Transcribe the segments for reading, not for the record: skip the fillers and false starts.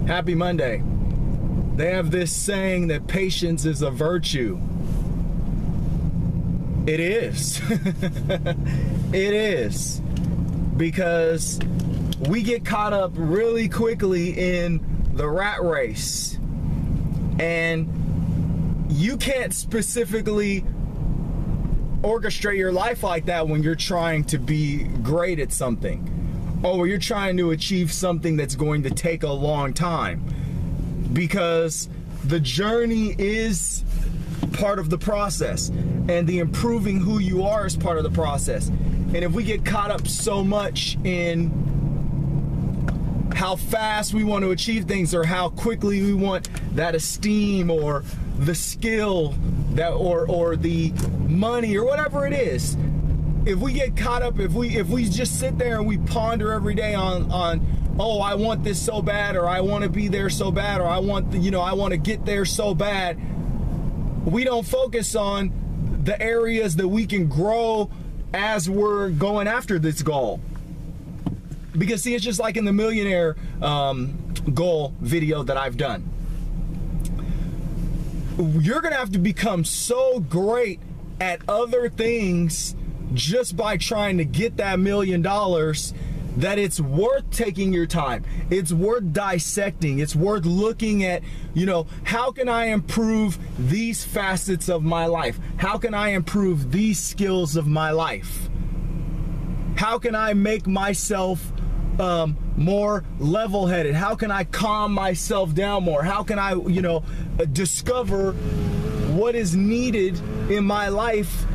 Happy Monday. They have this saying that patience is a virtue. It is. It is. Because we get caught up really quickly in the rat race. And you can't specifically orchestrate your life like that when you're trying to be great at something, or you're trying to achieve something that's going to take a long time, because the journey is part of the process, and the improving who you are is part of the process. And if we get caught up so much in how fast we want to achieve things, or how quickly we want that esteem or the skill that or the money or whatever it is, if we get caught up, if we just sit there and we ponder every day on oh, I want this so bad, or I want to be there so bad, or I want I want to get there so bad, we don't focus on the areas that we can grow as we're going after this goal. Because see, it's just like in the millionaire goal video that I've done. You're gonna have to become so great at other things just by trying to get that $1 million that it's worth taking your time. It's worth dissecting. It's worth looking at, how can I improve these facets of my life? How can I improve these skills of my life? How can I make myself more level-headed? How can I calm myself down more? How can I, discover what is needed in my life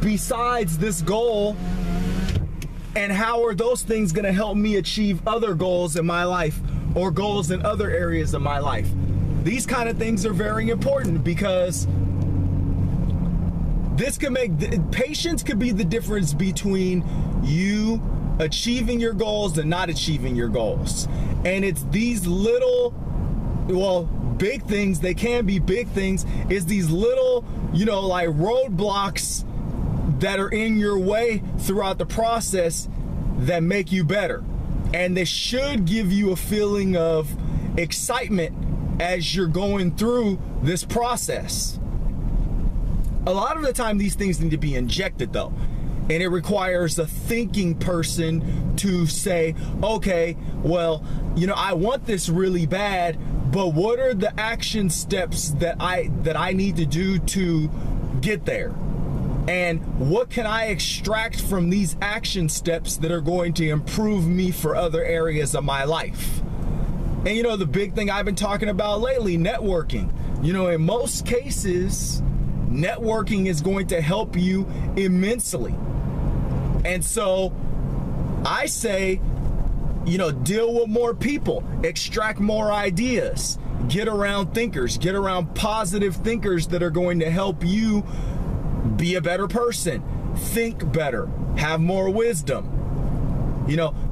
besides this goal? And how are those things going to help me achieve other goals in my life, or goals in other areas of my life? These kind of things are very important, because this can patience could be the difference between you achieving your goals and not achieving your goals. And it's these little, big things, they can be big things, is these little, like roadblocks that are in your way throughout the process that make you better. And they should give you a feeling of excitement as you're going through this process. A lot of the time these things need to be injected though. And it requires a thinking person to say, okay, well, I want this really bad, but what are the action steps that I need to do to get there? And what can I extract from these action steps that are going to improve me for other areas of my life? And the big thing I've been talking about lately, networking. In most cases, networking is going to help you immensely. And so I say, deal with more people, extract more ideas, get around thinkers, get around positive thinkers that are going to help you be a better person, think better, have more wisdom.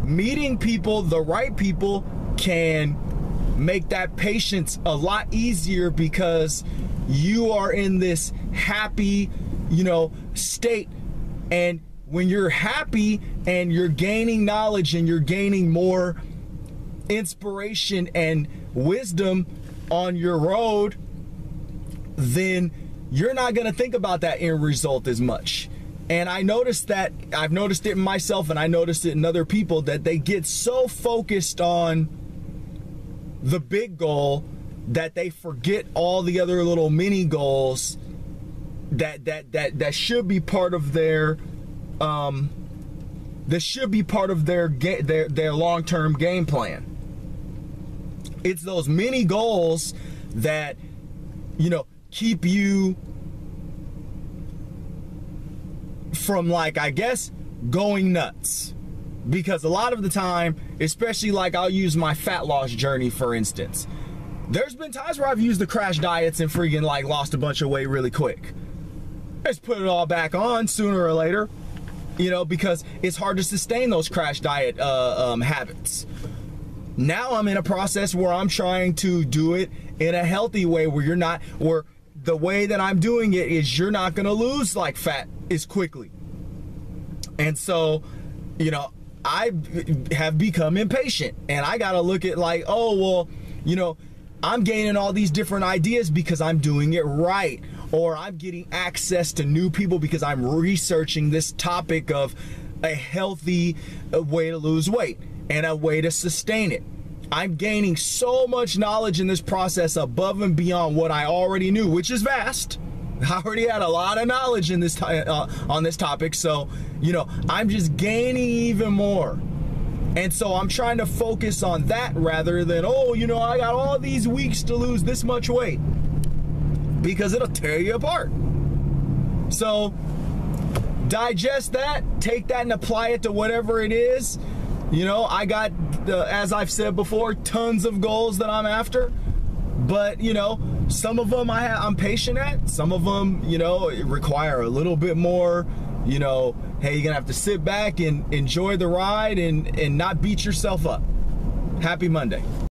Meeting people, the right people, can make that patience a lot easier, because you are in this happy, state. And when you're happy and you're gaining knowledge and you're gaining more inspiration and wisdom on your road, then you're not going to think about that end result as much. And I noticed that, I've noticed it in myself, and I noticed it in other people, that they get so focused on the big goal that they forget all the other little mini goals that should be part of their their long-term game plan. It's those mini goals that keep you from, like, I guess, going nuts. Because a lot of the time, especially, like, I'll use my fat loss journey for instance, there's been times where I've used the crash diets and freaking like lost a bunch of weight really quick. I just put it all back on sooner or later, because it's hard to sustain those crash diet habits. Now I'm in a process where I'm trying to do it in a healthy way, where the way that I'm doing it is you're not going to lose like fat as quickly. And so, I have become impatient, and I got to look at like, oh, well, you know, I'm gaining all these different ideas because I'm doing it right, or I'm getting access to new people because I'm researching this topic of a healthy way to lose weight and a way to sustain it. I'm gaining so much knowledge in this process above and beyond what I already knew, which is vast. I already had a lot of knowledge in this on this topic, so you know, I'm just gaining even more. And so I'm trying to focus on that rather than, oh, you know, I got all these weeks to lose this much weight, because it'll tear you apart. So digest that, take that and apply it to whatever it is. You know, I got, as I've said before, tons of goals that I'm after, but you know, some of them I'm patient at. Some of them, you know, require a little bit more, you know, hey, you're gonna have to sit back and enjoy the ride and not beat yourself up. Happy Monday.